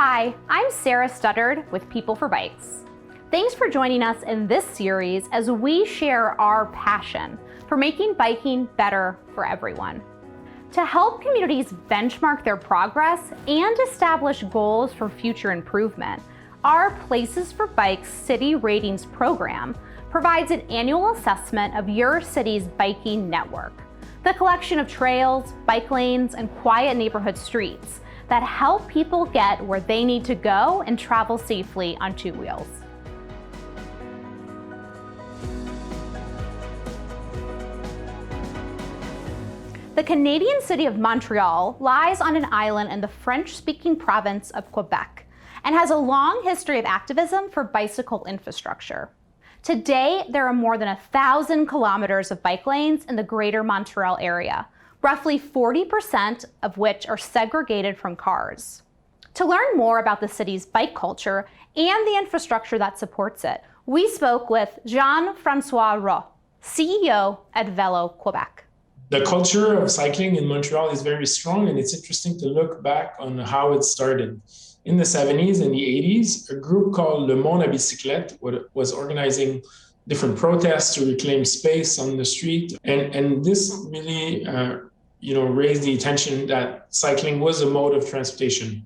Hi, I'm Sarah Studdard with People for Bikes. Thanks for joining us in this series as we share our passion for making biking better for everyone. To help communities benchmark their progress and establish goals for future improvement, our Places for Bikes City Ratings program provides an annual assessment of your city's biking network, the collection of trails, bike lanes, and quiet neighborhood streets that help people get where they need to go and travel safely on two wheels. The Canadian city of Montreal lies on an island in the French-speaking province of Quebec and has a long history of activism for bicycle infrastructure. Today, there are more than 1,000 kilometers of bike lanes in the greater Montreal area, roughly 40% of which are segregated from cars. To learn more about the city's bike culture and the infrastructure that supports it, we spoke with Jean-François Roy, CEO at Velo Quebec. The culture of cycling in Montreal is very strong, and it's interesting to look back on how it started. In the 70s and the 80s, a group called Le Monde à Bicyclette was organizing different protests to reclaim space on the street. And this really raised the attention that cycling was a mode of transportation.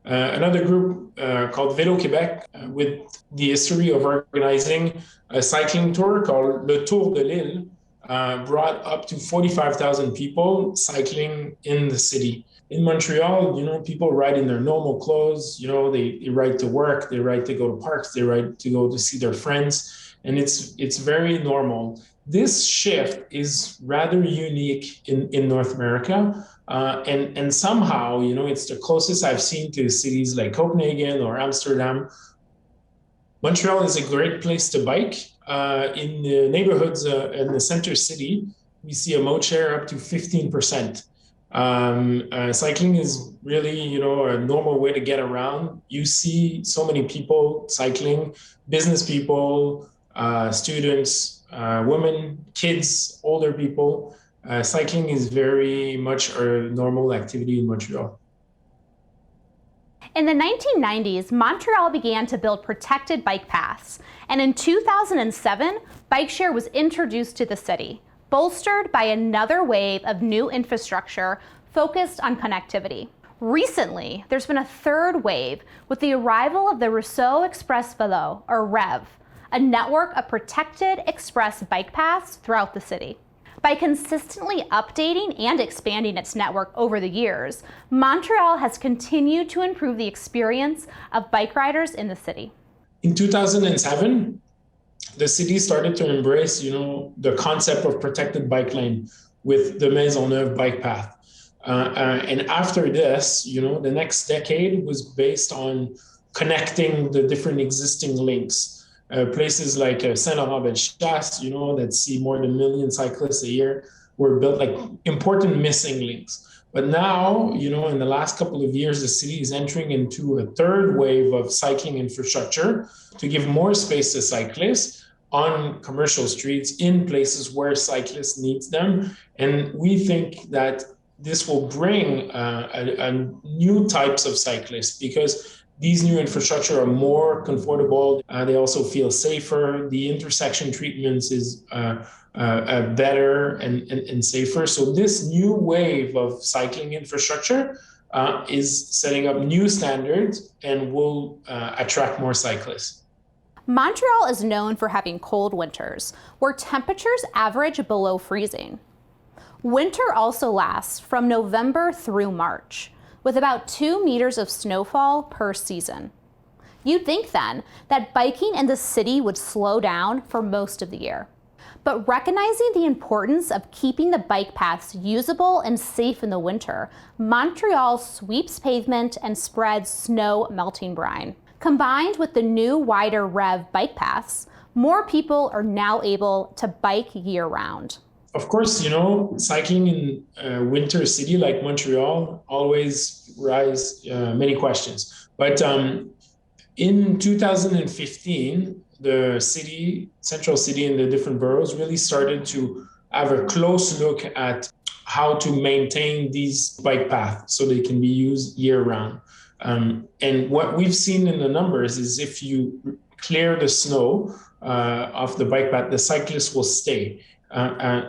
Another group called Velo Québec, with the history of organizing a cycling tour called Le Tour de l'Île, brought up to 45,000 people cycling in the city. In Montreal, people ride in their normal clothes. They ride to work, they ride to go to parks, they ride to go to see their friends, and it's very normal. This shift is rather unique in North America, and somehow, it's the closest I've seen to cities like Copenhagen or Amsterdam. Montreal is a great place to bike. In the neighborhoods in the center city, we see a mode share up to 15%. Cycling is really, a normal way to get around. You see so many people cycling, business people, students, women, kids, older people. Cycling is very much a normal activity in Montreal. In the 1990s, Montreal began to build protected bike paths, and in 2007, bike share was introduced to the city, bolstered by another wave of new infrastructure focused on connectivity. Recently, there's been a third wave with the arrival of the Réseau Express Vélo, or REV, a network of protected express bike paths throughout the city. By consistently updating and expanding its network over the years, Montreal has continued to improve the experience of bike riders in the city. In 2007, the city started to embrace, the concept of protected bike lane with the Maisonneuve bike path. And after this, the next decade was based on connecting the different existing links. Places like Saint-Laurent-Bellechasse, that see more than 1 million cyclists a year, were built like important missing links. But now, in the last couple of years, the city is entering into a third wave of cycling infrastructure to give more space to cyclists on commercial streets in places where cyclists need them. And we think that this will bring a new types of cyclists, because these new infrastructure are more comfortable. They also feel safer. The intersection treatments is better and safer. So this new wave of cycling infrastructure is setting up new standards and will attract more cyclists. Montreal is known for having cold winters, where temperatures average below freezing. Winter also lasts from November through March, with about 2 meters of snowfall per season. You'd think then that biking in the city would slow down for most of the year. But recognizing the importance of keeping the bike paths usable and safe in the winter, Montreal sweeps pavement and spreads snow melting brine. Combined with the new wider REV bike paths, more people are now able to bike year-round. Of course, cycling in a winter city like Montreal always raise many questions. But in 2015, the central city and the different boroughs really started to have a close look at how to maintain these bike paths so they can be used year-round. And what we've seen in the numbers is if you clear the snow off the bike path, the cyclists will stay.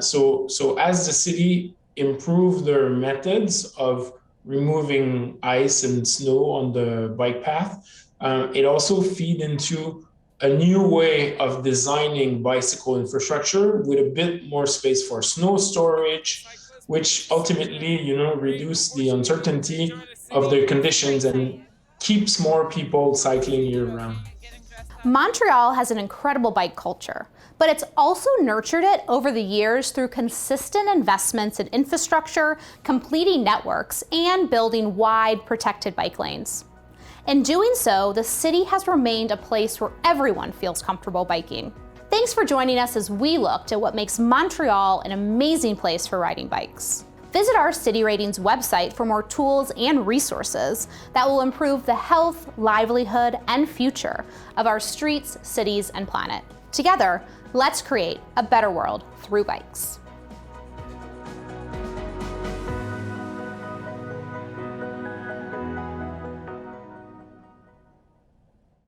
So as the city improve their methods of removing ice and snow on the bike path, it also feed into a new way of designing bicycle infrastructure with a bit more space for snow storage, which ultimately, reduce the uncertainty of the conditions and keeps more people cycling year round. Montreal has an incredible bike culture, but it's also nurtured it over the years through consistent investments in infrastructure, completing networks, and building wide protected bike lanes. In doing so, the city has remained a place where everyone feels comfortable biking. Thanks for joining us as we looked at what makes Montreal an amazing place for riding bikes. Visit our City Ratings website for more tools and resources that will improve the health, livelihood, and future of our streets, cities, and planet. Together, let's create a better world through bikes.